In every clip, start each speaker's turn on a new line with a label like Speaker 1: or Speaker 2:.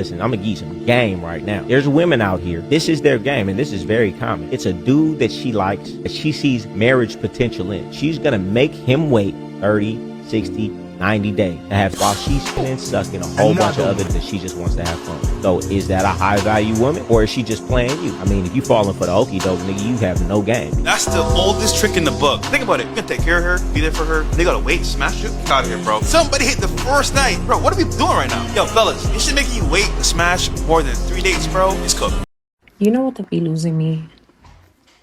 Speaker 1: Listen, I'm gonna give you some game right now. There's women out here. This is their game, and this is very common. It's a dude that she likes, that she sees marriage potential in. She's gonna make him wait 30, 60, 90 days to have, while she's sucking a whole bunch of others that she just wants to have fun. So is that a high value woman, or is she just playing you? I mean, if you falling for the okie doke, nigga, you have no game.
Speaker 2: That's the oldest trick in the book. Think about it. You can take care of her, be there for her. They gotta wait, smash you. Get out of here, bro. Somebody hit the first night. Bro, what are we doing right now? Yo, fellas, this shit making you wait to smash more than 3 dates, bro. It's cooked.
Speaker 3: You know what would be losing me?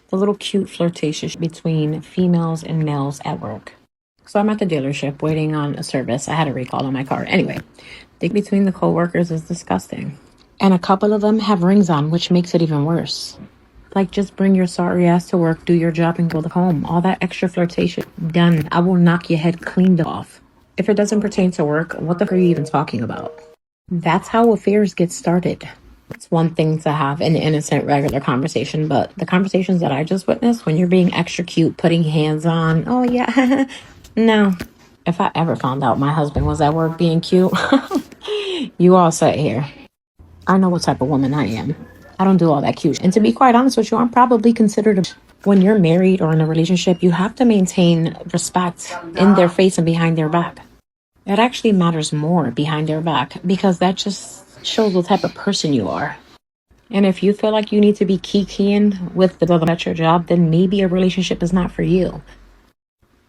Speaker 3: The little cute flirtation between females and males at work. So I'm at the dealership waiting on a service. I had a recall on my car. Anyway, the between the coworkers is disgusting. And a couple of them have rings on, which makes it even worse. Like, just bring your sorry ass to work, do your job, and go home. All that extra flirtation, done. I will knock your head cleaned off. If it doesn't pertain to work, what the fuck are you even talking about? That's how affairs get started. It's one thing to have an innocent, regular conversation, but the conversations that I just witnessed, when you're being extra cute, putting hands on, oh yeah, no. If I ever found out my husband was at work being cute, you all sit here. I know what type of woman I am. I don't do all that cute. And to be quite honest with you, I'm probably considered, when you're married or in a relationship, you have to maintain respect in their face and behind their back. It actually matters more behind their back, because that just shows what type of person you are. And if you feel like you need to be kikiing with the other at your job, then maybe a relationship is not for you.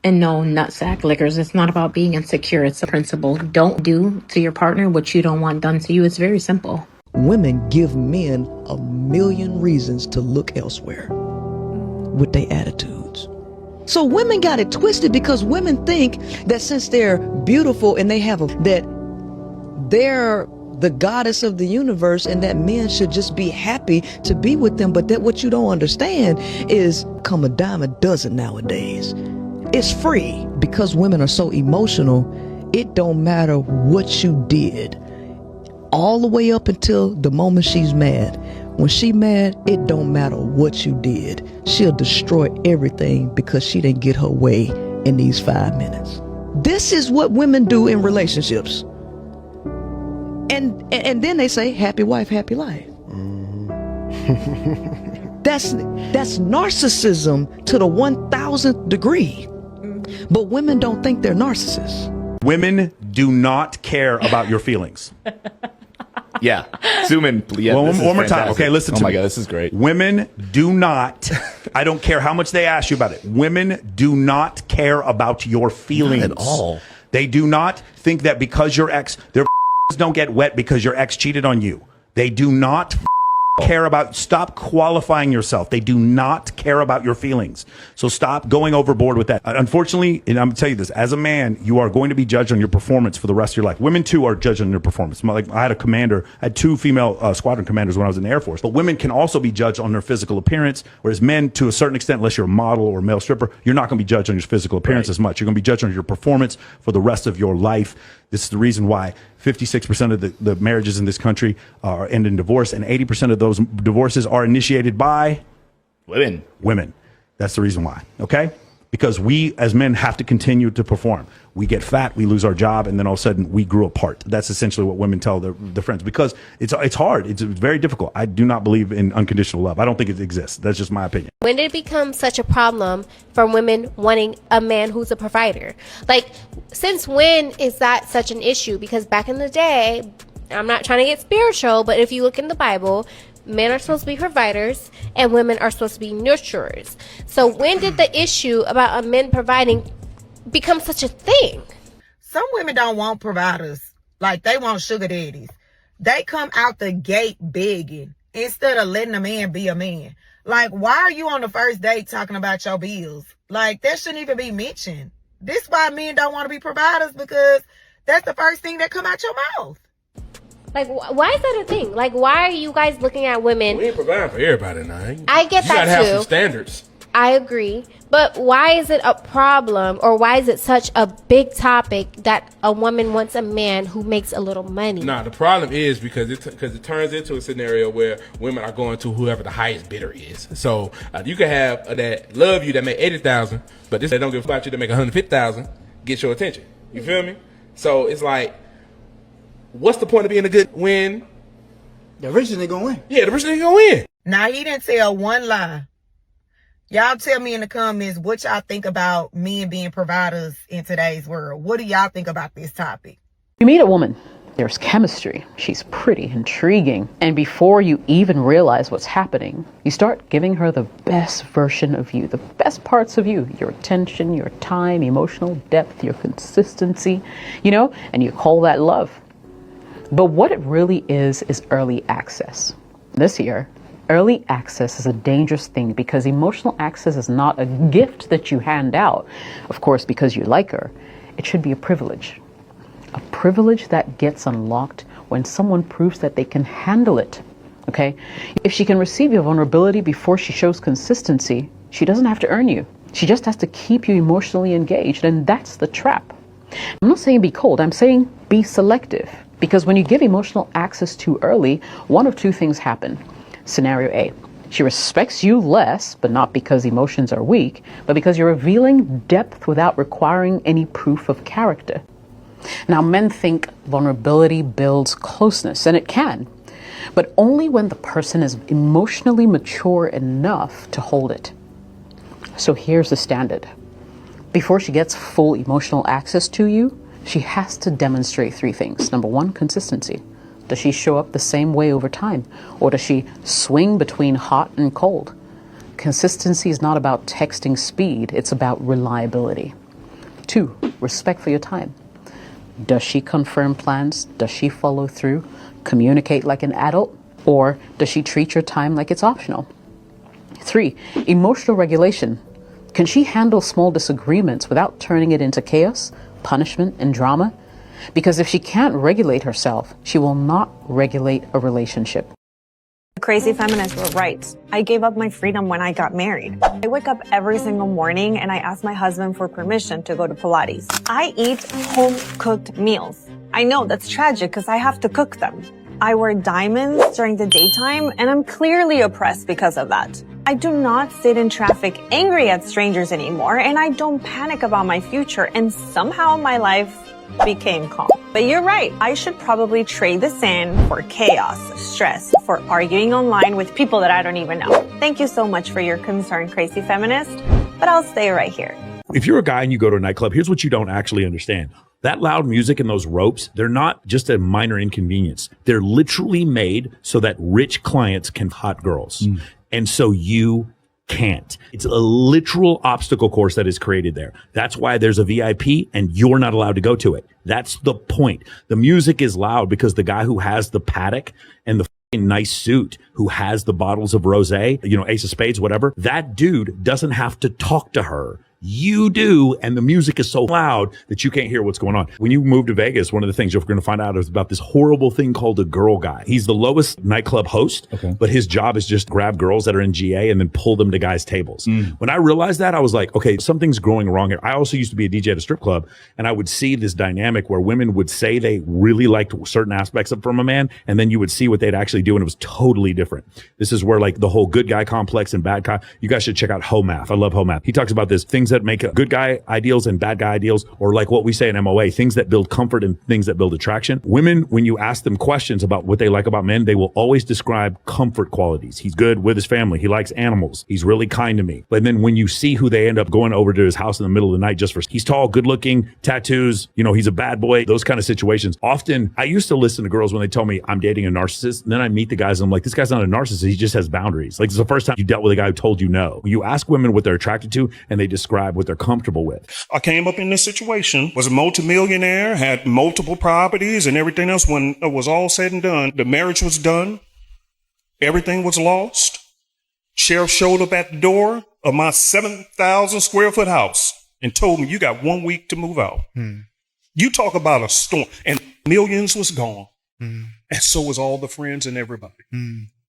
Speaker 3: And no, nutsack lickers, it's not about being insecure. It's a principle. Don't do to your partner what you don't want done to you. It's very simple.
Speaker 4: Women give men a million reasons to look elsewhere with their attitudes. So women got it twisted, because women think that since they're beautiful and they have that they're the goddess of the universe, and that men should just be happy to be with them. But that what you don't understand is, come a dime a dozen nowadays. It's free. Because women are so emotional, it don't matter what you did, all the way up until the moment she's mad. When she mad, it don't matter what you did. She'll destroy everything because she didn't get her way in these 5 minutes. This is what women do in relationships. And then they say, happy wife, happy life. That's narcissism to the 1000th degree. But women don't think they're narcissists.
Speaker 5: Women do not care about your feelings.
Speaker 6: Yeah. Zoom in. Yeah,
Speaker 5: well, one more time. Okay, listen to me.
Speaker 6: Oh my God, this is great.
Speaker 5: Women do not, I don't care how much they ask you about it. Women do not care about your feelings.
Speaker 6: Not at all.
Speaker 5: They do not think that because your ex, their don't get wet because your ex cheated on you. They do not care about, stop qualifying yourself. They do not care about your feelings. So stop going overboard with that. Unfortunately, and I'm gonna tell you this, as a man, you are going to be judged on your performance for the rest of your life. Women too are judged on their performance. Like, I had a commander, I had 2 female squadron commanders when I was in the Air Force. But women can also be judged on their physical appearance, whereas men, to a certain extent, unless you're a model or a male stripper, you're not going to be judged on your physical appearance as much. You're going to be judged on your performance for the rest of your life. This is the reason why 56% of the marriages in this country end in divorce, and 80% of those divorces are initiated by women. That's the reason why. Okay? Because we as men have to continue to perform. We get fat, we lose our job, and then all of a sudden we grew apart. That's essentially what women tell their friends, because it's hard. It's very difficult. I do not believe in unconditional love. I don't think it exists. That's just my opinion.
Speaker 7: When did it become such a problem for women wanting a man who's a provider? Like, since when is that such an issue? Because back in the day, I'm not trying to get spiritual, but if you look in the Bible, men are supposed to be providers and women are supposed to be nurturers. So when did the issue about a men providing become such a thing?
Speaker 8: Some women don't want providers. Like, they want sugar daddies. They come out the gate begging instead of letting a man be a man. Like, why are you on the first date talking about your bills? Like, that shouldn't even be mentioned. This is why men don't want to be providers, because that's the first thing that come out your mouth.
Speaker 7: Like, why is that a thing? Like, why are you guys looking at women?
Speaker 9: We ain't providing for everybody now.
Speaker 7: I get that too. You
Speaker 9: gotta have some standards.
Speaker 7: I agree. But why is it a problem, or why is it such a big topic that a woman wants a man who makes a little money?
Speaker 9: Nah, the problem is because it turns into a scenario where women are going to whoever the highest bidder is. So you can have that love you that make 80,000, but this they don't give about you to make 150,000, get your attention. You feel me? So it's like, what's the point of being a good when
Speaker 10: The richest nigga gonna win.
Speaker 9: Yeah, the richest nigga gonna win.
Speaker 8: Now, he didn't tell one lie. Y'all tell me in the comments what y'all think about men being providers in today's world. What do y'all think about this topic?
Speaker 11: You meet a woman. There's chemistry. She's pretty, intriguing. And before you even realize what's happening, you start giving her the best version of you, the best parts of you, your attention, your time, emotional depth, your consistency, and you call that love. But what it really is early access. This year, early access is a dangerous thing because emotional access is not a gift that you hand out, of course, because you like her. It should be a privilege. A privilege that gets unlocked when someone proves that they can handle it, okay? If she can receive your vulnerability before she shows consistency, she doesn't have to earn you. She just has to keep you emotionally engaged, and that's the trap. I'm not saying be cold, I'm saying be selective. Because when you give emotional access too early, one of two things happen. Scenario A, she respects you less, but not because emotions are weak, but because you're revealing depth without requiring any proof of character. Now, men think vulnerability builds closeness, and it can, but only when the person is emotionally mature enough to hold it. So here's the standard. Before she gets full emotional access to you, she has to demonstrate three things. Number one, consistency. Does she show up the same way over time? Or does she swing between hot and cold? Consistency is not about texting speed, it's about reliability. Two, respect for your time. Does she confirm plans? Does she follow through? Communicate like an adult? Or does she treat your time like it's optional? Three, emotional regulation. Can she handle small disagreements without turning it into chaos, punishment, and drama? Because if she can't regulate herself, she will not regulate a relationship.
Speaker 12: Crazy feminists were right. I gave up my freedom when I got married. I wake up every single morning and I ask my husband for permission to go to Pilates. I eat home-cooked meals. I know that's tragic because I have to cook them. I wear diamonds during the daytime and I'm clearly oppressed because of that. I do not sit in traffic angry at strangers anymore and I don't panic about my future, and somehow my life became calm. But you're right, I should probably trade this in for chaos, stress, for arguing online with people that I don't even know. Thank you so much for your concern, crazy feminist, but I'll stay right here.
Speaker 5: If you're a guy and you go to a nightclub, here's what you don't actually understand. That loud music and those ropes, they're not just a minor inconvenience. They're literally made so that rich clients can hot girls. And so you can't. It's a literal obstacle course that is created there. That's why there's a VIP and you're not allowed to go to it. That's the point. The music is loud because the guy who has the paddock and the nice suit, who has the bottles of rosé, Ace of Spades, whatever, that dude doesn't have to talk to her. You do, and the music is so loud that you can't hear what's going on. When you move to Vegas, one of the things you're going to find out is about this horrible thing called a girl guy. He's the lowest nightclub host, but his job is just grab girls that are in GA and then pull them to guys' tables. When I realized that, I was like, okay, something's going wrong here. I also used to be a DJ at a strip club, and I would see this dynamic where women would say they really liked certain aspects of from a man, and then you would see what they'd actually do, and it was totally different. This is where like the whole good guy complex and bad guy. You guys should check out Homath. I love Homath. He talks about this things that make good guy ideals and bad guy ideals, or like what we say in MOA, things that build comfort and things that build attraction. Women, when you ask them questions about what they like about men, they will always describe comfort qualities. He's good with his family. He likes animals. He's really kind to me. But then when you see who they end up going over to his house in the middle of the night just for, he's tall, good looking, tattoos, he's a bad boy, those kind of situations. Often I used to listen to girls when they tell me I'm dating a narcissist, and then I meet the guys and I'm like, this guy's not a narcissist. He just has boundaries. Like, it's the first time you dealt with a guy who told you no. You ask women what they're attracted to and they describe what they're comfortable with.
Speaker 13: I came up in this situation, was a multimillionaire, had multiple properties and everything else. When it was all said and done, the marriage was done. Everything was lost. Sheriff showed up at the door of my 7,000 square foot house and told me, you got 1 week to move out. You talk about a storm, and millions was gone. And so was all the friends and everybody.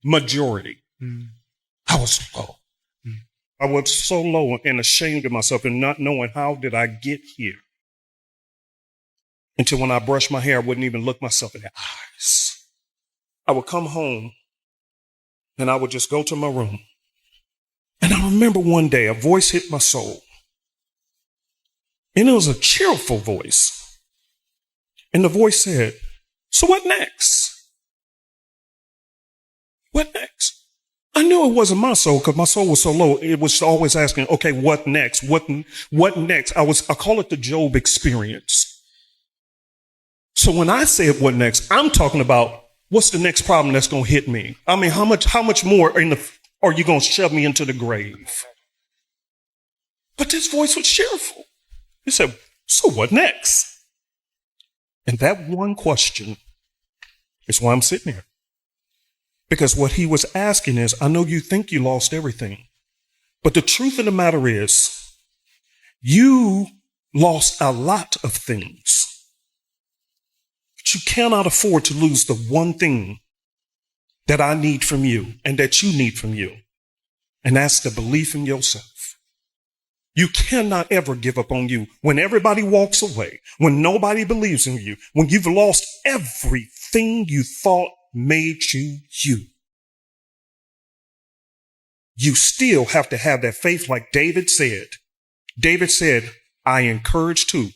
Speaker 13: Majority. I was low. I was so low and ashamed of myself and not knowing how did I get here. Until when I brushed my hair, I wouldn't even look myself in the eyes. I would come home and I would just go to my room. And I remember one day a voice hit my soul. And it was a cheerful voice. And the voice said, so what next? What next? I knew it wasn't my soul because my soul was so low. It was always asking, okay, what next? What next? I call it the Job experience. So when I said what next, I'm talking about what's the next problem that's going to hit me? I mean, how much more are you going to shove me into the grave? But this voice was cheerful. He said, so what next? And that one question is why I'm sitting here. Because what he was asking is, I know you think you lost everything, but the truth of the matter is, you lost a lot of things. But you cannot afford to lose the one thing that I need from you and that you need from you. And that's the belief in yourself. You cannot ever give up on you when everybody walks away, when nobody believes in you, when you've lost everything you thought made you you. You still have to have that faith like David said. David said, I encourage too.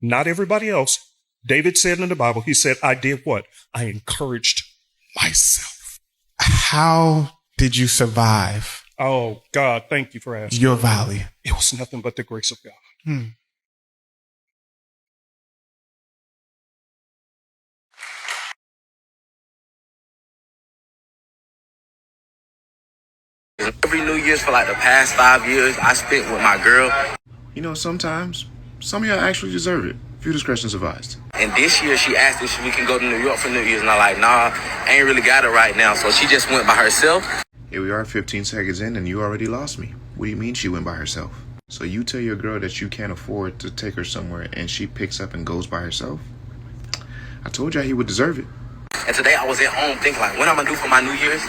Speaker 13: Not everybody else. David said in the Bible, he said, I did what? I encouraged myself.
Speaker 10: How did you survive?
Speaker 13: Oh, God, thank you for asking.
Speaker 10: Your valley.
Speaker 13: It was nothing but the grace of God.
Speaker 14: Every New Year's for like the past 5 years, I spent with my girl.
Speaker 15: You know, sometimes some of y'all actually deserve it. Few discretion's advised.
Speaker 14: And this year, she asked if we can go to New York for New Year's. And I'm like, nah, I ain't really got it right now. So she just went by herself.
Speaker 15: Here we are 15 seconds in and you already lost me. What do you mean she went by herself? So you tell your girl that you can't afford to take her somewhere and she picks up and goes by herself? I told y'all he would deserve it.
Speaker 14: And today I was at home thinking like, what am I gonna do for my New Year's?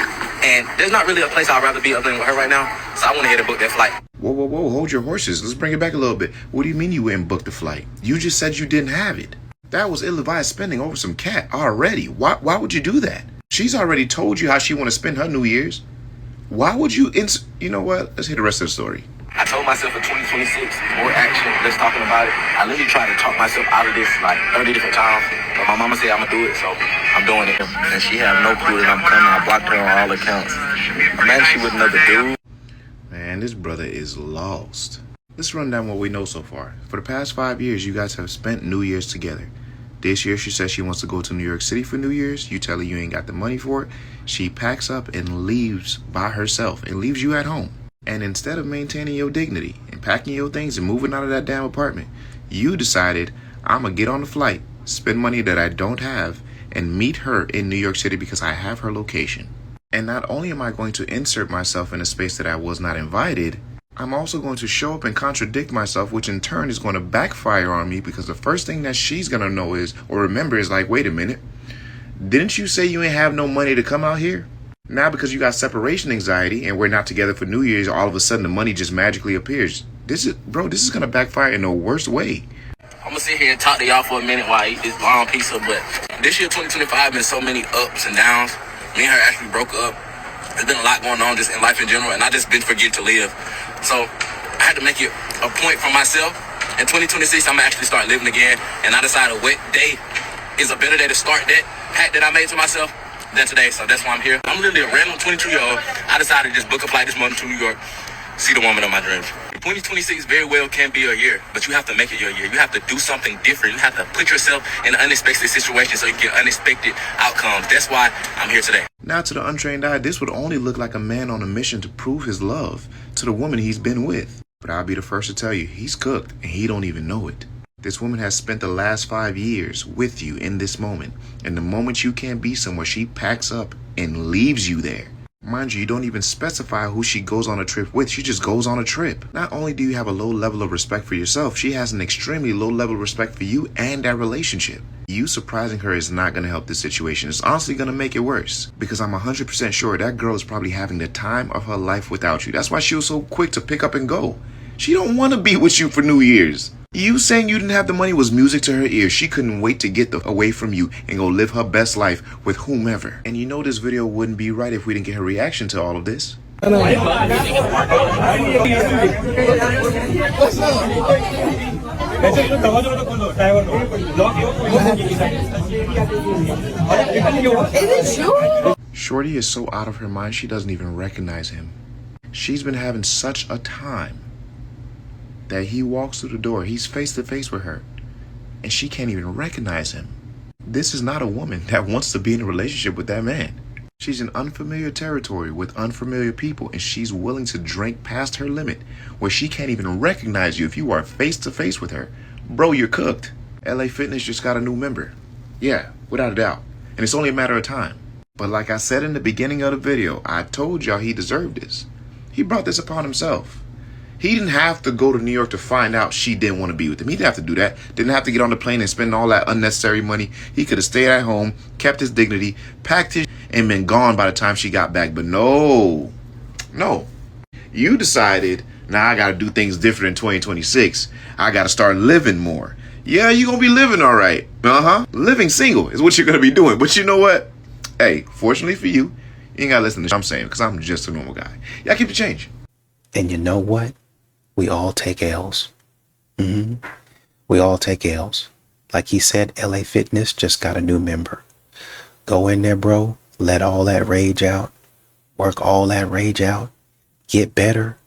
Speaker 14: And there's not really a place I'd rather be other than with her right now. So I went ahead and booked that flight.
Speaker 15: Whoa, hold your horses. Let's bring it back a little bit. What do you mean you went and booked the flight? You just said you didn't have it. That was ill-advised spending over some cat already. Why would you do that? She's already told you how she want to spend her New Year's. Why would you, you know what? Let's hear the rest of the story.
Speaker 14: I told myself for 2026, more action, let's talking about it. I literally tried to talk myself out of this like 30 different times. But my mama said I'm gonna do it, so I'm doing it. And she have no clue that I'm coming. I blocked her on all accounts. Imagine she with another dude.
Speaker 15: Man, this brother is lost. Let's run down what we know so far. For the past 5 years, you guys have spent New Year's together. This year, she says she wants to go to New York City for New Year's. You tell her you ain't got the money for it. She packs up and leaves by herself and leaves you at home. And instead of maintaining your dignity and packing your things and moving out of that damn apartment, you decided, I'm going to get on the flight, spend money that I don't have, and meet her in New York City because I have her location. And not only am I going to insert myself in a space that I was not invited, I'm also going to show up and contradict myself, which in turn is going to backfire on me because the first thing that she's going to know is, or remember is like, wait a minute, didn't you say you ain't have no money to come out here? Now because you got separation anxiety and we're not together for New Year's, all of a sudden the money just magically appears. This is going to backfire in the worst way.
Speaker 14: I'm gonna sit here and talk to y'all for a minute while I eat this long pizza, but this year 2025 been so many ups and downs. Me and her actually broke up. There's been a lot going on just in life in general, and I just been forgetting to live. So I had to make it a point for myself. In 2026, I'm gonna actually start living again, and I decided what day is a better day to start that pact that I made to myself than today. So that's why I'm here. I'm literally a random 22-year-old. I decided to just book a flight this morning to New York, see the woman of my dreams. 2026 very well can be a year, but you have to make it your year. You have to do something different. You have to put yourself in an unexpected situation so you get unexpected outcomes. That's why I'm here today.
Speaker 15: Now, to the untrained eye, this would only look like a man on a mission to prove his love to the woman he's been with. But I'll be the first to tell you, he's cooked and he don't even know it. This woman has spent the last 5 years with you in this moment. And the moment you can't be somewhere, she packs up and leaves you there. Mind you, you don't even specify who she goes on a trip with. She just goes on a trip. Not only do you have a low level of respect for yourself, she has an extremely low level of respect for you and that relationship. You surprising her is not going to help this situation. It's honestly going to make it worse. Because I'm 100% sure that girl is probably having the time of her life without you. That's why she was so quick to pick up and go. She don't want to be with you for New Year's. You saying you didn't have the money was music to her ears. She couldn't wait to get away from you and go live her best life with whomever. And you know this video wouldn't be right if we didn't get her reaction to all of this. Shorty is so out of her mind she doesn't even recognize him. She's been having such a time that he walks through the door, he's face to face with her, and she can't even recognize him. This is not a woman that wants to be in a relationship with that man. She's in unfamiliar territory with unfamiliar people, and she's willing to drink past her limit where she can't even recognize you if you are face to face with her. Bro, you're cooked. LA Fitness just got a new member. Yeah, without a doubt. And it's only a matter of time. But like I said in the beginning of the video, I told y'all he deserved this. He brought this upon himself. He didn't have to go to New York to find out she didn't want to be with him. He didn't have to do that. Didn't have to get on the plane and spend all that unnecessary money. He could have stayed at home, kept his dignity, packed his and been gone by the time she got back. But no. You decided, now I got to do things different in 2026. I got to start living more. Yeah, you're going to be living all right. Living single is what you're going to be doing. But you know what? Hey, fortunately for you, you ain't got to listen to what I'm saying because I'm just a normal guy. Y'all keep the change.
Speaker 16: And you know what? We all take L's. We all take L's. Like he said, LA Fitness just got a new member. Go in there, bro. Let all that rage out. Work all that rage out. Get better.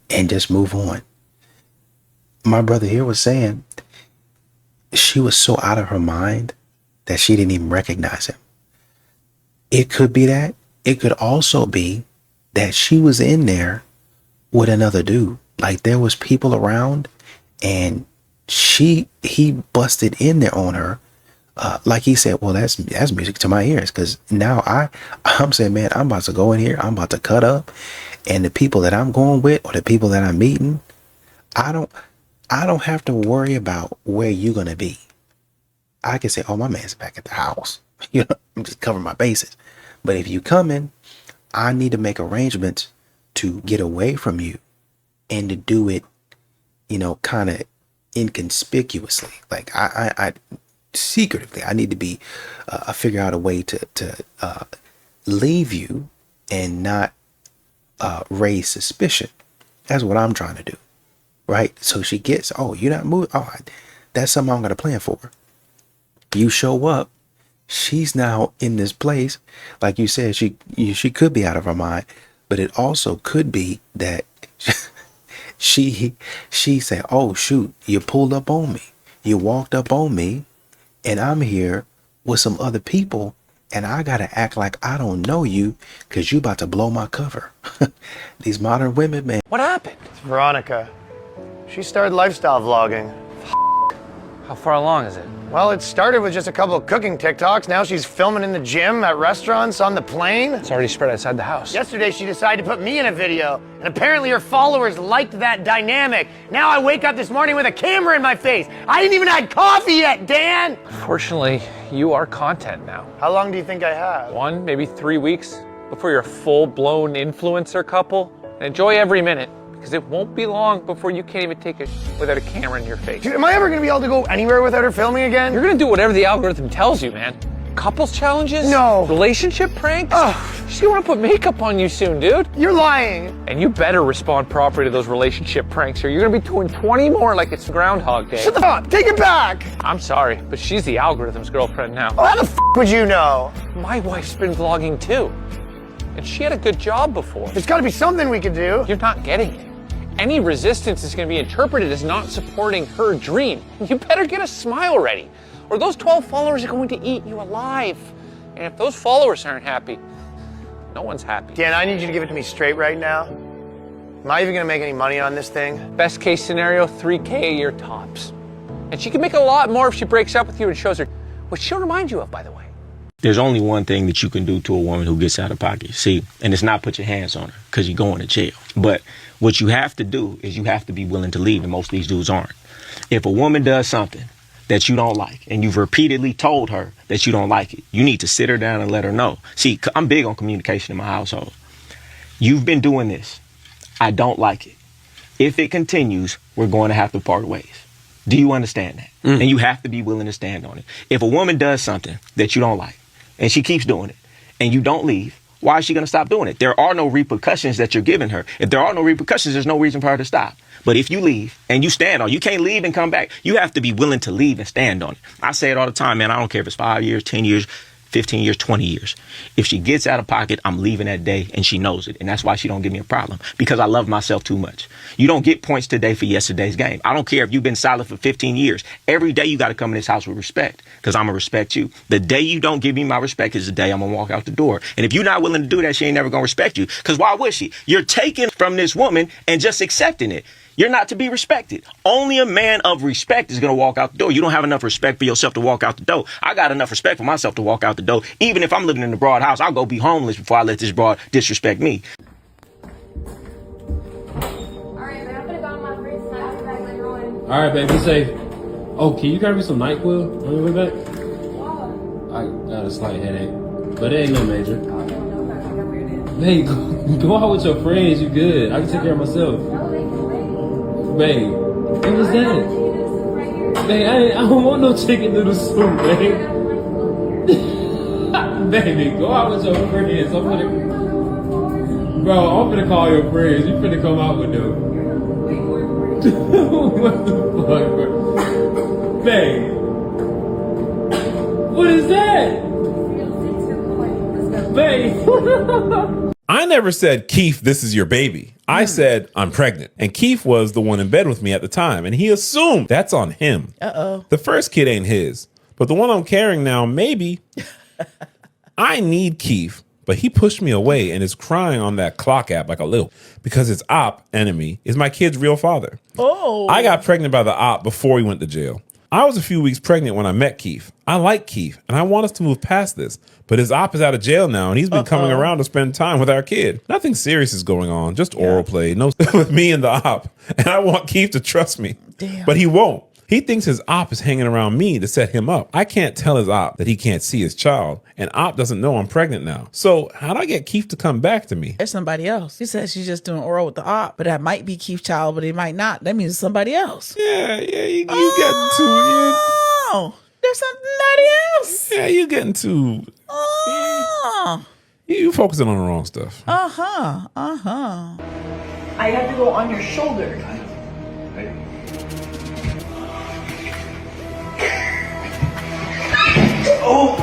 Speaker 16: And just move on. My brother here was saying she was so out of her mind that she didn't even recognize him. It could be that. It could also be that she was in there with another dude. Like there was people around and he busted in there on her. Like he said, well, that's music to my ears. Cause now I'm saying, man, I'm about to go in here. I'm about to cut up. And the people that I'm going with or the people that I'm meeting, I don't have to worry about where you're going to be. I can say, oh, my man's back at the house. You know, I'm just covering my bases. But if you come in, I need to make arrangements to get away from you and to do it, you know, kind of inconspicuously. Like I secretively, I need to be, figure out a way to leave you and not raise suspicion. That's what I'm trying to do. Right. So she gets, oh, you're not moving. Oh, that's something I'm going to plan for. You show up. She's now in this place. Like you said, she could be out of her mind, but it also could be that she said, oh, shoot, you pulled up on me. You walked up on me and I'm here with some other people and I got to act like I don't know you because you about to blow my cover. These modern women, man.
Speaker 17: What happened? It's Veronica. She started lifestyle vlogging.
Speaker 18: How far along is it?
Speaker 17: Well, it started with just a couple of cooking TikToks. Now she's filming in the gym, at restaurants, on the plane.
Speaker 18: It's already spread outside the house.
Speaker 17: Yesterday she decided to put me in a video, and apparently her followers liked that dynamic. Now I wake up this morning with a camera in my face. I ain't even had coffee yet, Dan!
Speaker 18: Unfortunately, you are content now.
Speaker 17: How long do you think I have?
Speaker 18: 1, maybe 3 weeks before you're a full-blown influencer couple. And enjoy every minute. Because it won't be long before you can't even take it without a camera in your face.
Speaker 17: Dude, am I ever going to be able to go anywhere without her filming again?
Speaker 18: You're going to do whatever the algorithm tells you, man. Couples challenges?
Speaker 17: No.
Speaker 18: Relationship pranks?
Speaker 17: Oh.
Speaker 18: She's going to put makeup on you soon, dude.
Speaker 17: You're lying.
Speaker 18: And you better respond properly to those relationship pranks or you're going to be doing 20 more like it's Groundhog Day.
Speaker 17: Shut the fuck up. Take it back.
Speaker 18: I'm sorry, but she's the algorithm's girlfriend now.
Speaker 17: Oh, how the f*** would you know?
Speaker 18: My wife's been vlogging too. And she had a good job before.
Speaker 17: There's got to be something we could do.
Speaker 18: You're not getting it. Any resistance is going to be interpreted as not supporting her dream. You better get a smile ready, or those 12 followers are going to eat you alive. And if those followers aren't happy, no one's happy.
Speaker 17: Dan, I need you to give it to me straight right now. Am I even going to make any money on this thing?
Speaker 18: Best case scenario, $3K a year tops. And she can make a lot more if she breaks up with you and shows her what she'll remind you of, by the way.
Speaker 1: There's only one thing that you can do to a woman who gets out of pocket. See, and it's not put your hands on her because you're going to jail. But what you have to do is you have to be willing to leave, and most of these dudes aren't. If a woman does something that you don't like and you've repeatedly told her that you don't like it, you need to sit her down and let her know. See, I'm big on communication in my household. You've been doing this. I don't like it. If it continues, we're going to have to part ways. Do you understand that? And you have to be willing to stand on it. If a woman does something that you don't like, and she keeps doing it, and you don't leave, why is she going to stop doing it? There are no repercussions that you're giving her. If there are no repercussions, there's no reason for her to stop. But if you leave and you stand on it, you can't leave and come back. You have to be willing to leave and stand on it. I say it all the time, man. I don't care if it's 5 years, 10 years, 15 years, 20 years. If she gets out of pocket, I'm leaving that day, and she knows it. And that's why she don't give me a problem, because I love myself too much. You don't get points today for yesterday's game. I don't care if you've been solid for 15 years. Every day you got to come in this house with respect, because I'm going to respect you. The day you don't give me my respect is the day I'm going to walk out the door. And if you're not willing to do that, she ain't never going to respect you, because why would she? You're taking from this woman and just accepting it. You're not to be respected. Only a man of respect is going to walk out the door. You don't have enough respect for yourself to walk out the door. I got enough respect for myself to walk out the door. Even if I'm living in the broad house, I'll go be homeless before I let this broad disrespect me.
Speaker 19: All right, babe, be safe. Oh, can you grab me some Nightclub on your way back? I got a slight headache, but it ain't no major. Babe, go out with your friends. You good? I can take care of myself. Babe, what was that? Babe, I don't want no chicken noodle soup, babe. Baby, go out with your friends. I'm finna call your friends. You finna come out with them. What the fuck, bro? Babe, what is that? Babe.
Speaker 20: I never said, Keith, this is your baby. I said, I'm pregnant. And Keith was the one in bed with me at the time. And he assumed that's on him.
Speaker 21: Uh-oh.
Speaker 20: The first kid ain't his. But the one I'm carrying now, maybe. I need Keith. But he pushed me away and is crying on that clock app like a little, because his op enemy is my kid's real father.
Speaker 21: Oh.
Speaker 20: I got pregnant by the op before he went to jail. I was a few weeks pregnant when I met Keith. I like Keith, and I want us to move past this. But his op is out of jail now, and he's been coming around to spend time with our kid. Nothing serious is going on, just oral play. No with me and the op. And I want Keith to trust me.
Speaker 21: Damn.
Speaker 20: But he won't. He thinks his op is hanging around me to set him up. I can't tell his op that he can't see his child, and op doesn't know I'm pregnant now. So how do I get Keith to come back to me?
Speaker 21: There's somebody else. He says she's just doing oral with the op, but that might be Keith's child, but it might not. That means it's somebody else.
Speaker 20: Yeah, you getting too.
Speaker 21: Oh, there's somebody else.
Speaker 20: Yeah, you getting too.
Speaker 21: Oh.
Speaker 20: You focusing on the wrong stuff.
Speaker 21: Uh-huh.
Speaker 22: I have to go on your shoulder.
Speaker 21: Oh.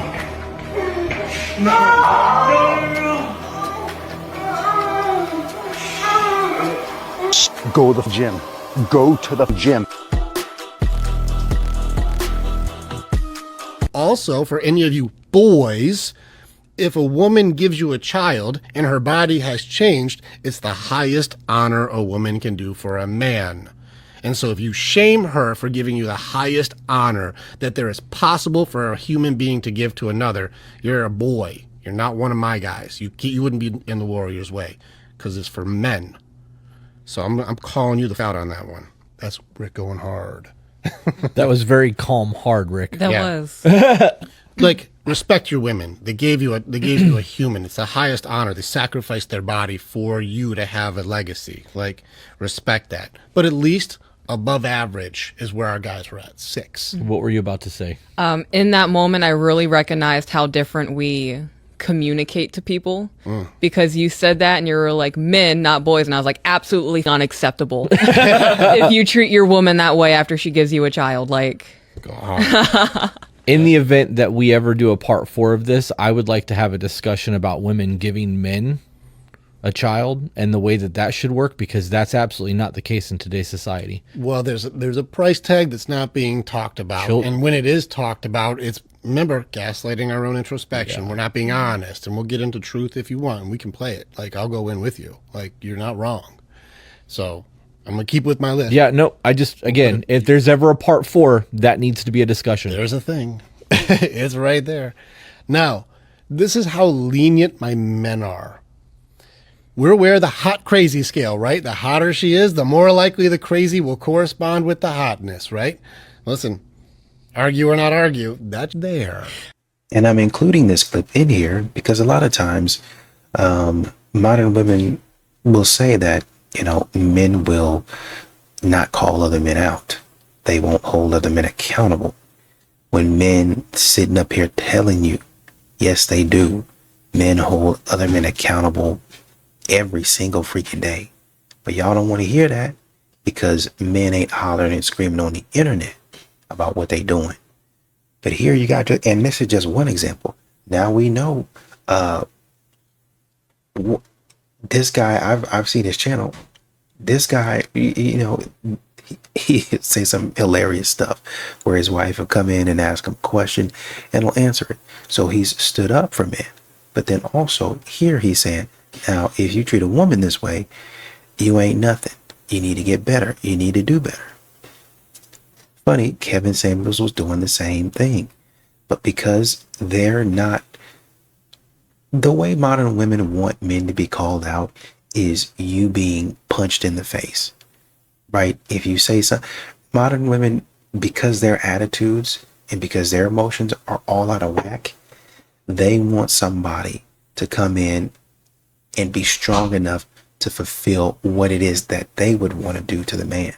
Speaker 23: Go to the gym. Go to the gym.
Speaker 24: Also, for any of you boys, if a woman gives you a child and her body has changed, it's the highest honor a woman can do for a man. And so if you shame her for giving you the highest honor that there is possible for a human being to give to another, you're a boy. You're not one of my guys. You wouldn't be in the Warriors way, because it's for men. So I'm calling you the out on that one. That's Rick going hard.
Speaker 25: That was very calm, hard, Rick.
Speaker 21: That was.
Speaker 24: Like, respect your women. They gave you a human. It's the highest honor. They sacrificed their body for you to have a legacy. Like, respect that. But at least above average is where our guys were at, 6.
Speaker 25: What were you about to say?
Speaker 26: In that moment, I really recognized how different we communicate to people, because you said that and you were like, men, not boys. And I was like, absolutely unacceptable. If you treat your woman that way after she gives you a child, like.
Speaker 25: In the event that we ever do a part 4 of this, I would like to have a discussion about women giving men a child and the way that that should work, because that's absolutely not the case in today's society.
Speaker 24: Well, there's a price tag that's not being talked about. And when it is talked about, it's, remember, gaslighting our own introspection. Yeah. We're not being honest, and we'll get into truth if you want, and we can play it. Like, I'll go in with you. Like, you're not wrong. So I'm going to keep with my list.
Speaker 25: Yeah, no, I just, again, if there's ever a part 4, that needs to be a discussion.
Speaker 24: There's a thing. It's right there. Now, this is how lenient my men are. We're aware of the hot crazy scale, right? The hotter she is, the more likely the crazy will correspond with the hotness, right? Listen, argue or not argue, that's there.
Speaker 16: And I'm including this clip in here because a lot of times modern women will say that, men will not call other men out. They won't hold other men accountable. When men sitting up here telling you, yes, they do. Men hold other men accountable every single freaking day. But y'all don't want to hear that because men ain't hollering and screaming on the internet about what they doing. But here you got to, and this is just one example. Now we know this guy. I've seen his channel. This guy, you know, he say some hilarious stuff where his wife will come in and ask him a question and he'll answer it. So he's stood up for men. But then also here he's saying, now if you treat a woman this way, you ain't nothing. You need to get better. You need to do better. Funny, Kevin Samuels was doing the same thing. But because they're not, the way modern women want men to be called out is you being punched in the face, right? If you say something, modern women, because their attitudes and because their emotions are all out of whack, they want somebody to come in and be strong enough to fulfill what it is that they would want to do to the man,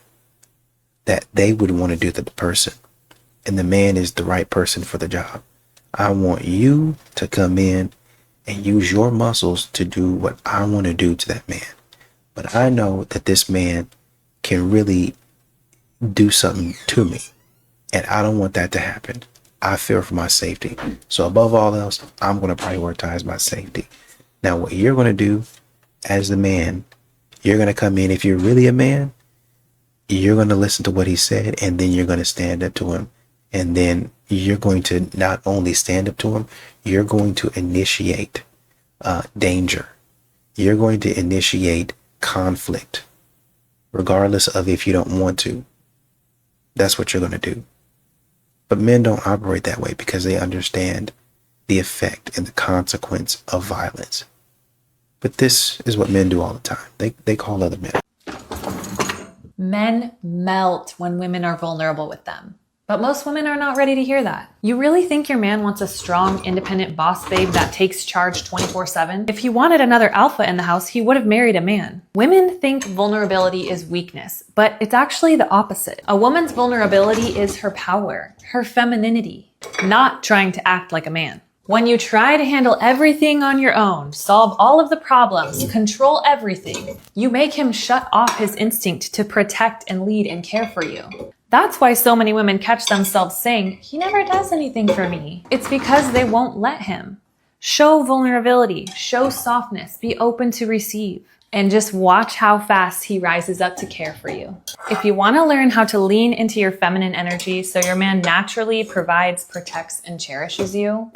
Speaker 16: that they would want to do to the person. And the man is the right person for the job. I want you to come in and use your muscles to do what I want to do to that man. But I know that this man can really do something to me. And I don't want that to happen. I fear for my safety. So above all else, I'm going to prioritize my safety. Now, what you're going to do as the man, you're going to come in. If you're really a man, you're going to listen to what he said, and then you're going to stand up to him. And then you're going to not only stand up to him, you're going to initiate danger. You're going to initiate conflict, regardless of if you don't want to. That's what you're going to do. But men don't operate that way because they understand the effect and the consequence of violence. But this is what men do all the time. They call other men.
Speaker 2: Men melt when women are vulnerable with them. But most women are not ready to hear that. You really think your man wants a strong, independent boss babe that takes charge 24/7? If he wanted another alpha in the house, he would have married a man. Women think vulnerability is weakness, but it's actually the opposite. A woman's vulnerability is her power, her femininity, not trying to act like a man. When you try to handle everything on your own, solve all of the problems, control everything, you make him shut off his instinct to protect and lead and care for you. That's why so many women catch themselves saying, he never does anything for me. It's because they won't let him. Show vulnerability, show softness, be open to receive, and just watch how fast he rises up to care for you. If you want to learn how to lean into your feminine energy so your man naturally provides, protects, and cherishes you,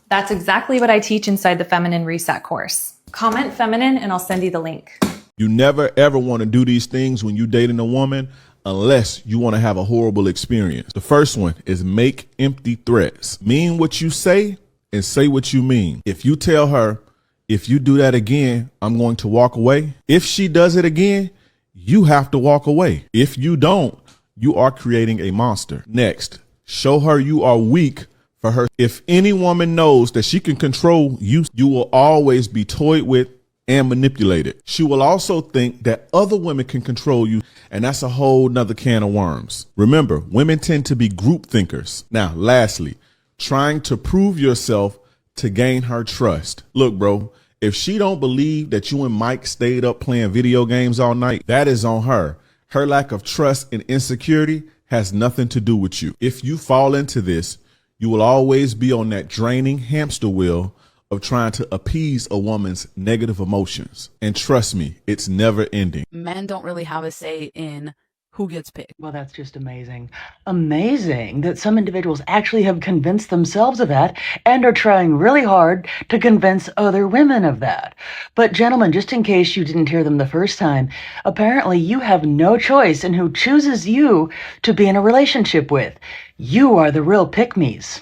Speaker 2: that's exactly what I teach inside the Feminine Reset course. Comment feminine and I'll send you the link.
Speaker 3: You never ever want to do these things when you're dating a woman unless you want to have a horrible experience. The first one is make empty threats. Mean what you say and say what you mean. If you tell her, if you do that again, I'm going to walk away. If she does it again, you have to walk away. If you don't, you are creating a monster. Next, show her you are weak for her. If any woman knows that she can control you, you will always be toyed with and manipulated. She will also think that other women can control you, and that's a whole nother can of worms. Remember, women tend to be group thinkers. Now, lastly, trying to prove yourself to gain her trust. Look, bro, if she don't believe that you and Mike stayed up playing video games all night, that is on her. Her lack of trust and insecurity has nothing to do with you. If you fall into this, you will always be on that draining hamster wheel of trying to appease a woman's negative emotions. And trust me, it's never ending.
Speaker 4: Men don't really have a say in who gets picked. Well, that's just amazing. Amazing that some individuals actually have convinced themselves of that and are trying really hard to convince other women of that. But gentlemen, just in case you didn't hear them the first time, apparently you have no choice in who chooses you to be in a relationship with. You are the real pick-me's.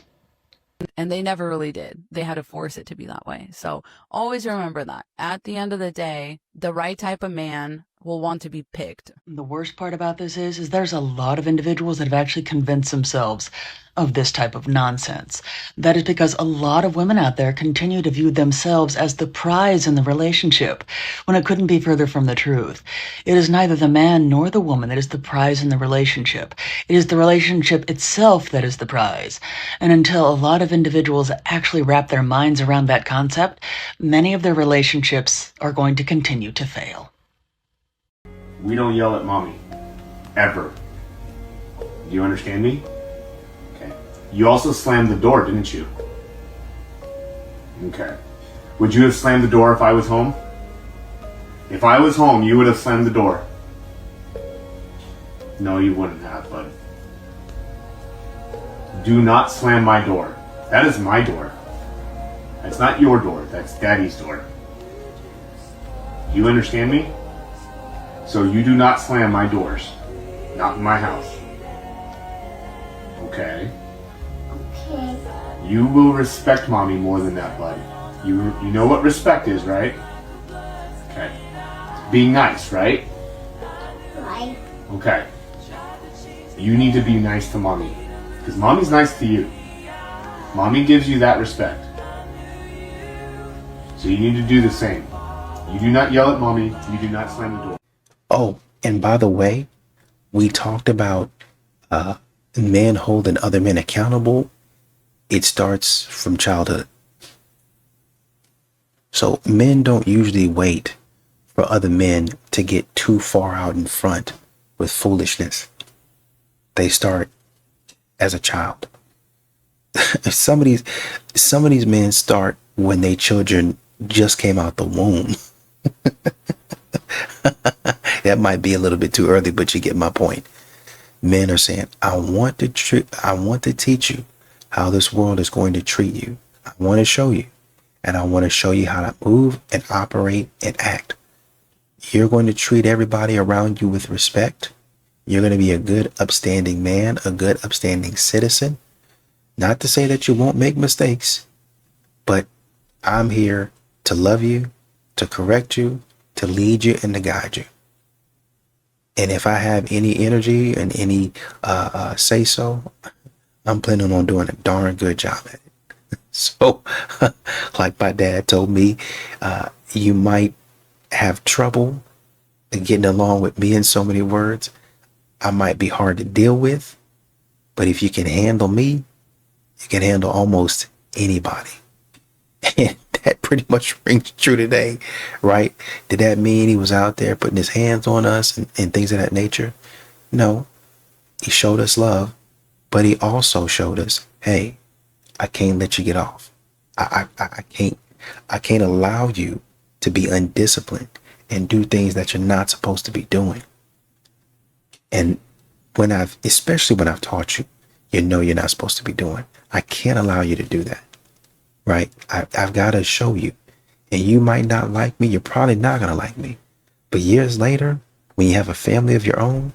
Speaker 6: And they never really did. They had to force it to be that way. So always remember that. At the end of the day, the right type of man will want to be picked.
Speaker 4: The worst part about this is there's a lot of individuals that have actually convinced themselves of this type of nonsense. That is because a lot of women out there continue to view themselves as the prize in the relationship, when it couldn't be further from the truth. It is neither the man nor the woman that is the prize in the relationship. It is the relationship itself that is the prize. And until a lot of individuals actually wrap their minds around that concept, many of their relationships are going to continue to fail.
Speaker 7: We don't yell at mommy. Ever. Do you understand me? Okay. You also slammed the door, didn't you? Okay. Would you have slammed the door if I was home? If I was home, you would have slammed the door. No, you wouldn't have, bud. Do not slam my door. That is my door. That's not your door. That's Daddy's door. You understand me? So you do not slam my doors. Not in my house. Okay?
Speaker 5: Okay.
Speaker 7: You will respect mommy more than that, bud. You know what respect is, right? Okay. Being nice, right?
Speaker 5: Right.
Speaker 7: Okay. You need to be nice to mommy. Because mommy's nice to you. Mommy gives you that respect. So you need to do the same. You do not yell at mommy. You do not slam the door.
Speaker 16: Oh, and by the way, we talked about men holding other men accountable. It starts from childhood. So men don't usually wait for other men to get too far out in front with foolishness. They start as a child. Some of these men start when their children just came out the womb. That might be a little bit too early, but you get my point. Men are saying, I want to teach you how this world is going to treat you. I want to show you. And I want to show you how to move and operate and act. You're going to treat everybody around you with respect. You're going to be a good, upstanding man, a good, upstanding citizen. Not to say that you won't make mistakes, but I'm here to love you, to correct you, to lead you, and to guide you. And if I have any energy and any say so, I'm planning on doing a darn good job at it. So, like my dad told me, you might have trouble getting along with me in so many words. I might be hard to deal with, but if you can handle me, you can handle almost anybody. And that pretty much rings true today, right? Did that mean he was out there putting his hands on us and things of that nature? No, he showed us love, but he also showed us, hey, I can't let you get off. I can't allow you to be undisciplined and do things that you're not supposed to be doing. And especially when I've taught you, you know you're not supposed to be doing. I can't allow you to do that, right? I've got to show you. And you might not like me. You're probably not going to like me. But years later, when you have a family of your own,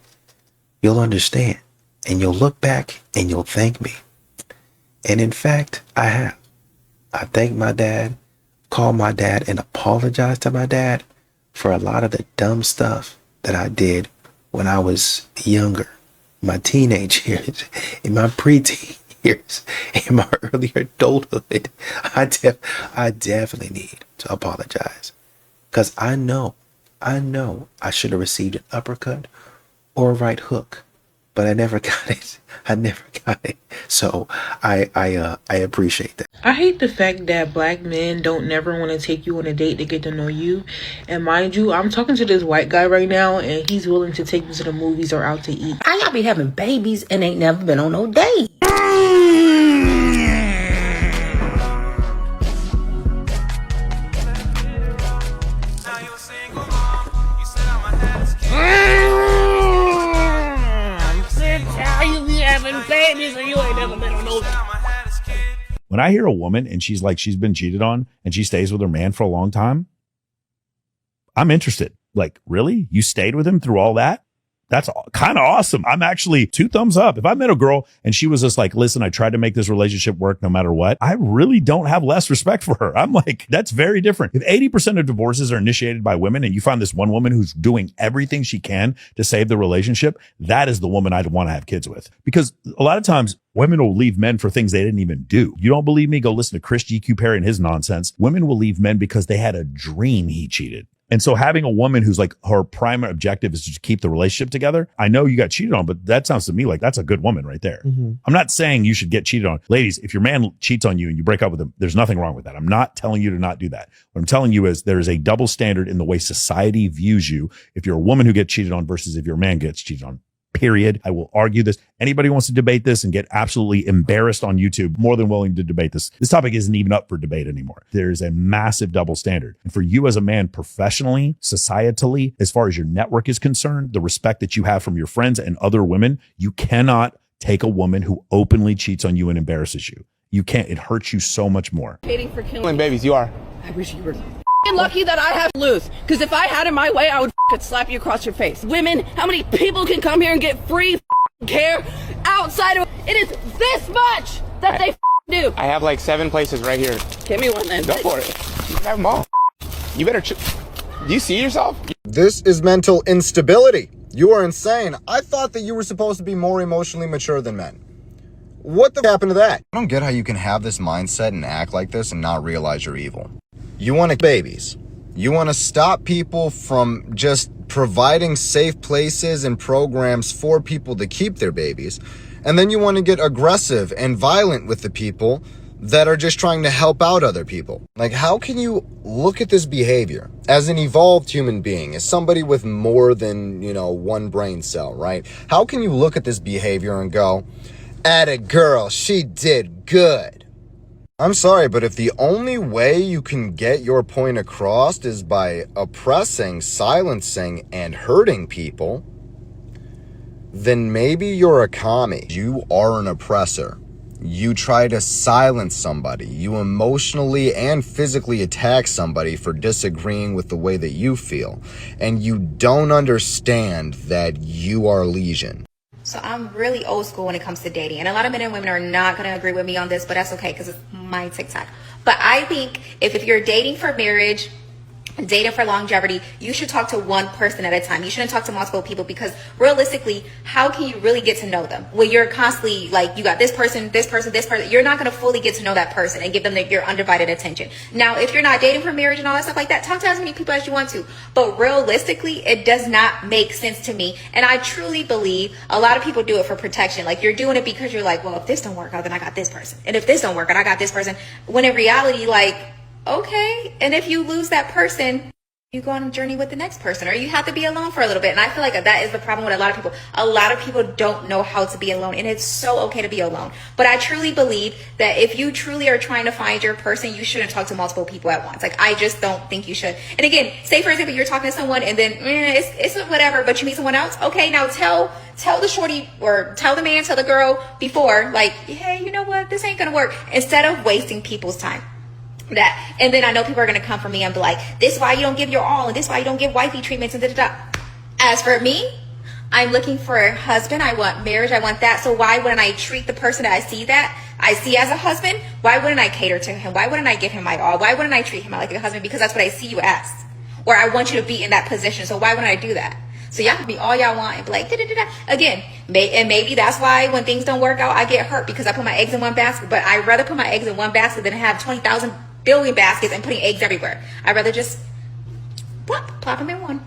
Speaker 16: you'll understand. And you'll look back and you'll thank me. And in fact, I have. I thanked my dad, called my dad, and apologized to my dad for a lot of the dumb stuff that I did when I was younger, my teenage years, in my preteen years, in my earlier adulthood. I definitely need to apologize, because I know I should have received an uppercut or a right hook, but I never got it. So I appreciate that.
Speaker 8: I hate the fact that black men don't never want to take you on a date to get to know you. And mind you, I'm talking to this white guy right now, and he's willing to take me to the movies or out to eat.
Speaker 9: How y'all be having babies and ain't never been on no date?
Speaker 17: Babies and you ain't never been on no.
Speaker 10: When I hear a woman and she's like, she's been cheated on and she stays with her man for a long time, I'm interested. Like, really? You stayed with him through all that? That's kind of awesome. I'm actually 2 thumbs up. If I met a girl and she was just like, listen, I tried to make this relationship work no matter what, I really don't have less respect for her. I'm like, that's very different. If 80% of divorces are initiated by women and you find this one woman who's doing everything she can to save the relationship, that is the woman I'd want to have kids with. Because a lot of times women will leave men for things they didn't even do. You don't believe me? Go listen to Chris GQ Perry and his nonsense. Women will leave men because they had a dream he cheated. And so having a woman who's like, her primary objective is to keep the relationship together. I know you got cheated on, but that sounds to me like that's a good woman right there. Mm-hmm. I'm not saying you should get cheated on. Ladies, if your man cheats on you and you break up with him, there's nothing wrong with that. I'm not telling you to not do that. What I'm telling you is there is a double standard in the way society views you if you're a woman who gets cheated on versus if your man gets cheated on, period. I will argue this. Anybody who wants to debate this and get absolutely embarrassed on YouTube, more than willing to debate this. This topic isn't even up for debate anymore. There's a massive double standard. And for you as a man professionally, societally, as far as your network is concerned, the respect that you have from your friends and other women, you cannot take a woman who openly cheats on you and embarrasses you. You can't. It hurts you so much more.
Speaker 11: Hating for killing babies, you are. I wish you were lucky that I have to lose. Because if I had it my way, I would slap you across your face. Women, how many people can come here and get free care outside of it? Is this much that they do?
Speaker 12: I have like 7 places right here.
Speaker 11: Give me one then.
Speaker 12: Go for it. You can have them all. You better. Do you see yourself?
Speaker 13: This is mental instability. You are insane. I thought that you were supposed to be more emotionally mature than men. What the happened to that? I don't get how you can have this mindset and act like this and not realize you're evil. You want to babies. You want to stop people from just providing safe places and programs for people to keep their babies. And then you want to get aggressive and violent with the people that are just trying to help out other people. Like, how can you look at this behavior as an evolved human being, as somebody with more than, one brain cell, right? How can you look at this behavior and go, atta girl, she did good? I'm sorry, but if the only way you can get your point across is by oppressing, silencing, and hurting people, then maybe you're a commie. You are an oppressor. You try to silence somebody. You emotionally and physically attack somebody for disagreeing with the way that you feel. And you don't understand that you are legion.
Speaker 14: So I'm really old school when it comes to dating. And a lot of men and women are not going to agree with me on this, but that's okay because it's my TikTok. But I think if you're dating for marriage, dating for longevity, you should talk to one person at a time. You shouldn't talk to multiple people because realistically, how can you really get to know them when you're constantly like, you got this person, this person, this person? You're not going to fully get to know that person and give them your undivided attention. Now, if you're not dating for marriage and all that stuff like that, talk to as many people as you want to. But realistically, it does not make sense to me. And I truly believe a lot of people do it for protection. Like, you're doing it because you're like, well, if this don't work out, then I got this person. And if this don't work out, I got this person. When in reality, like, okay, and if you lose that person, you go on a journey with the next person, or you have to be alone for a little bit. And I feel like that is the problem with a lot of people. A lot of people don't know how to be alone, and it's so okay to be alone. But I truly believe that if you truly are trying to find your person, you shouldn't talk to multiple people at once. Like, I just don't think you should. And again, say for example, you're talking to someone and then it's whatever, but you meet someone else. Okay, now tell the shorty or tell the man, tell the girl before, like, hey, you know what, this ain't gonna work, instead of wasting people's time. That, and then I know people are going to come for me and be like, this is why you don't give your all, and this is why you don't give wifey treatments, and da-da-da. As for me, I'm looking for a husband. I want marriage. I want that. So why wouldn't I treat the person that I see as a husband? Why wouldn't I cater to him? Why wouldn't I give him my all? Why wouldn't I treat him like a husband? Because that's what I see you as, or I want you to be in that position. So why wouldn't I do that? So y'all can be all y'all want and be like, da-da-da-da. Again, and maybe that's why when things don't work out, I get hurt because I put my eggs in one basket. But I'd rather put my eggs in one basket than have 20,000 billion baskets and putting eggs everywhere. I'd rather just plop them in one.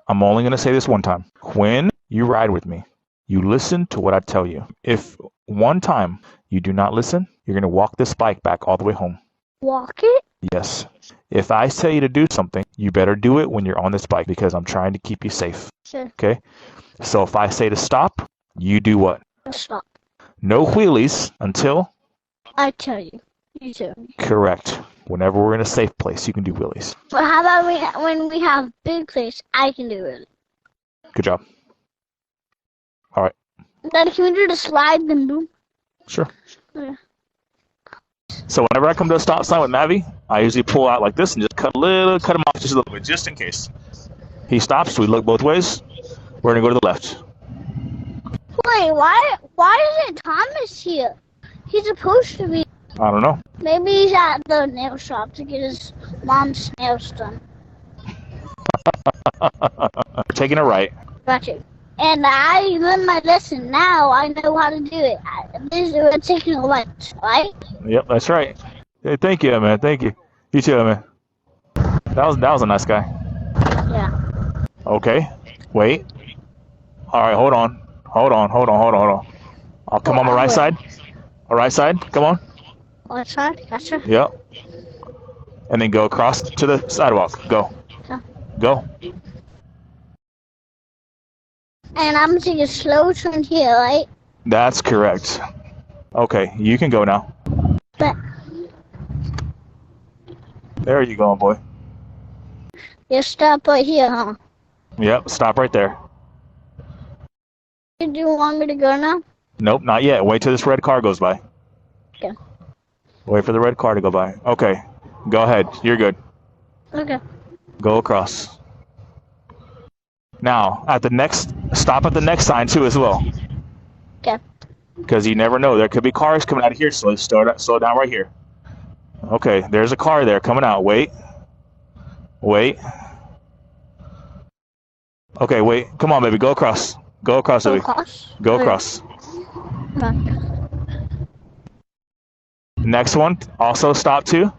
Speaker 15: I'm only going to say this one time. When you ride with me, you listen to what I tell you. If one time you do not listen, you're going to walk this bike back all the way home.
Speaker 5: Walk it?
Speaker 15: Yes. If I tell you to do something, you better do it when you're on this bike because I'm trying to keep you safe.
Speaker 5: Sure.
Speaker 15: Okay? So if I say to stop, you do what?
Speaker 5: Stop.
Speaker 15: No wheelies until?
Speaker 5: I tell you. You tell me.
Speaker 15: Correct. Whenever we're in a safe place, you can do wheelies.
Speaker 5: But how about when we have big place, I can do it.
Speaker 15: Good job. All right.
Speaker 5: Then can we do the slide then boom?
Speaker 15: Sure.
Speaker 5: Yeah.
Speaker 15: So whenever I come to a stop sign with Mavi, I usually pull out like this and just cut him off just a little bit, just in case. He stops, we look both ways. We're gonna go to the left.
Speaker 5: Wait, why isn't Thomas here? He's supposed to be.
Speaker 15: I don't know.
Speaker 5: Maybe he's at the nail shop to get his mom's nails done.
Speaker 15: We're taking a right.
Speaker 5: Gotcha. And I learned my lesson. Now I know how to do it. We're taking a lunch, right?
Speaker 15: Yep, that's right. Hey, thank you, man. Thank you. You too, man. That was a nice guy.
Speaker 5: Yeah.
Speaker 15: Okay. Wait. All right, hold on. I'll come on the right side. All right side. Come on.
Speaker 5: Left side. Gotcha.
Speaker 15: Yep. And then go across to the sidewalk. Go.
Speaker 5: Yeah.
Speaker 15: Go.
Speaker 5: And I'm gonna take a slow turn here, right?
Speaker 15: That's correct. Okay, you can go now.
Speaker 5: But
Speaker 15: There you go, boy.
Speaker 5: you stop right here, huh?
Speaker 15: Yep, stop right there.
Speaker 5: Do you want me to go now?
Speaker 15: Nope, not yet. Wait till this red car goes by.
Speaker 5: Okay.
Speaker 15: Wait for the red car to go by. Okay, go ahead. You're good.
Speaker 5: Okay.
Speaker 15: Go across. Now, stop at the next sign too as well.
Speaker 5: Okay.
Speaker 15: Because you never know. There could be cars coming out of here, so slow down right here. Okay, there's a car there coming out. Wait. Wait. Okay, wait. Come on, baby. Go across. Go across, baby. Go across. Next one. Also stop too.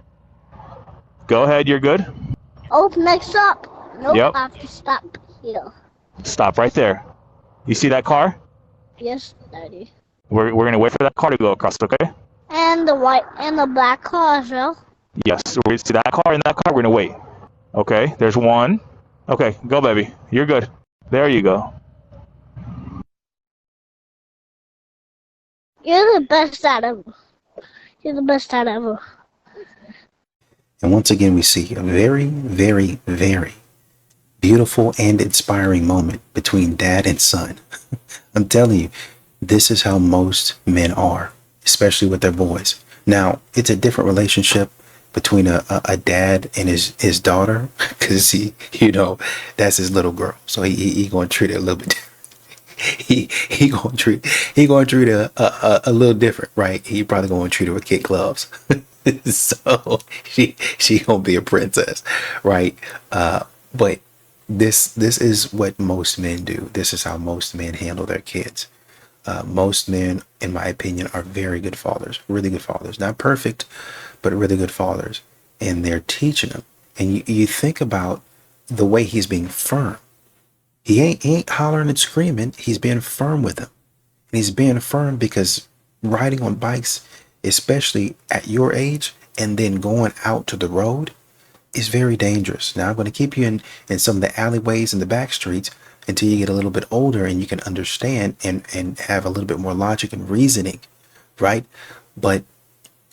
Speaker 15: Go ahead. You're good.
Speaker 5: Oh, next up. Nope,
Speaker 15: Yep.
Speaker 5: I have to stop here.
Speaker 15: Stop right there. You see that car?
Speaker 5: Yes, Daddy.
Speaker 15: We're gonna wait for that car to go across, okay?
Speaker 5: And the white and the black car as well.
Speaker 15: Yes. We see that car and that car. We're gonna wait. Okay. There's one. Okay. Go, baby. You're good. There you go.
Speaker 5: You're the best dad ever. You're the best dad ever.
Speaker 16: And once again, we see a very, very, very beautiful and inspiring moment between dad and son. I'm telling you, this is how most men are, especially with their boys. Now, it's a different relationship between a dad and his daughter, because that's his little girl. So he gonna treat it a little bit different. He gonna treat her a little different, right? He probably gonna treat her with kid gloves. So she gonna be a princess, right? But this is what most men do. This is how most men handle their kids. Most men, in my opinion, are very good fathers, really good fathers. Not perfect, but really good fathers. And they're teaching them. And you think about the way he's being firm. He ain't hollering and screaming. He's being firm with them. And he's being firm because riding on bikes, especially at your age, and then going out to the road is very dangerous. Now, I'm going to keep you in some of the alleyways and the back streets until you get a little bit older and you can understand and have a little bit more logic and reasoning, right? But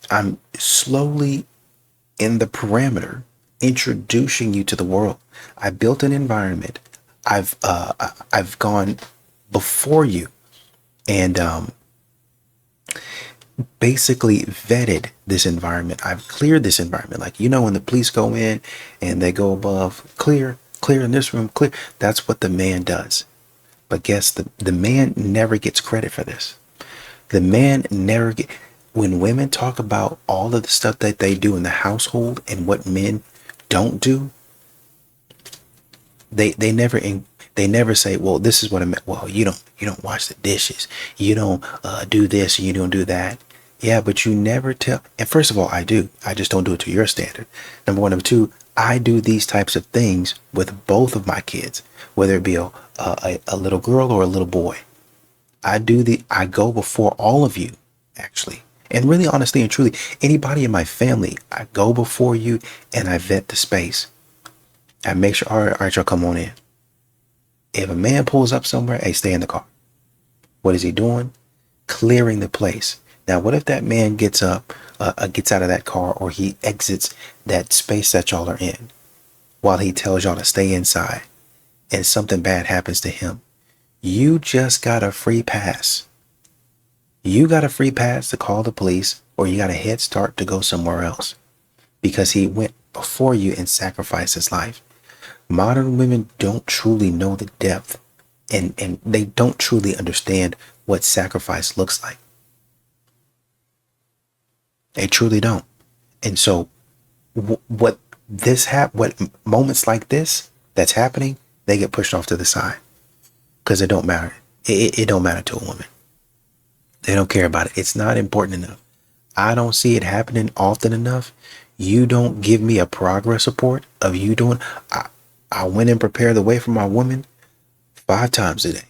Speaker 16: I'm slowly in the parameter introducing you to the world. I built an environment. I've gone before you and basically vetted this environment. I've cleared this environment. Like, when the police go in and they go above, clear in this room, clear. That's what the man does. But guess the man never gets credit for this. The man never get, when women talk about all of the stuff that they do in the household and what men don't do, they never say, well, this is what I meant. Well, you don't wash the dishes. You don't do this. You don't do that. Yeah, but you never tell. And first of all, I do. I just don't do it to your standard. Number one. Number two, I do these types of things with both of my kids, whether it be a little girl or a little boy. I go before all of you, actually. And really, honestly and truly, anybody in my family, I go before you and I vet the space. I make sure, all right, y'all come on in. If a man pulls up somewhere, hey, stay in the car. What is he doing? Clearing the place. Now, what if that man gets up, gets out of that car, or he exits that space that y'all are in while he tells y'all to stay inside and something bad happens to him? You just got a free pass. You got a free pass to call the police, or you got a head start to go somewhere else because he went before you and sacrificed his life. Modern women don't truly know the depth and they don't truly understand what sacrifice looks like. They truly don't. And so what moments like this that's happening, they get pushed off to the side because it don't matter. It don't matter to a woman. They don't care about it. It's not important enough. I don't see it happening often enough. You don't give me a progress report of you doing. I went and prepared the way for my woman 5 times a day.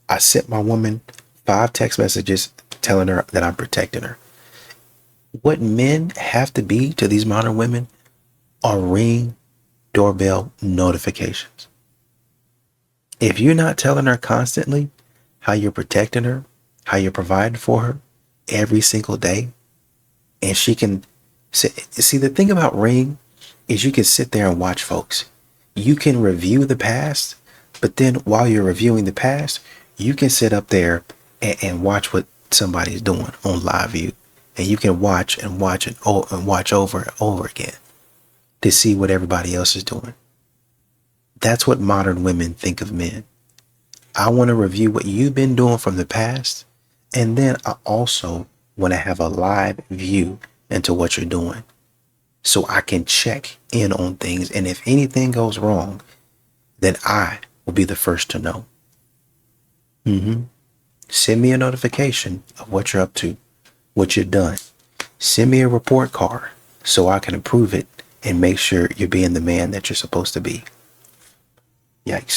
Speaker 16: I sent my woman 5 text messages telling her that I'm protecting her. What men have to be to these modern women are Ring doorbell notifications. If you're not telling her constantly how you're protecting her, how you're providing for her every single day, and she can see the thing about Ring is you can sit there and watch folks. You can review the past, but then while you're reviewing the past, you can sit up there and watch what somebody's doing on live view, and you can watch and watch and watch over and over again to see what everybody else is doing. That's what modern women think of men. I want to review what you've been doing from the past, and then I also want to have a live view into what you're doing so I can check in on things, and if anything goes wrong, then I will be the first to know. Send me a notification of what you're up to, what you've done. Send me a report card so I can approve it and make sure you're being the man that you're supposed to be. Yikes.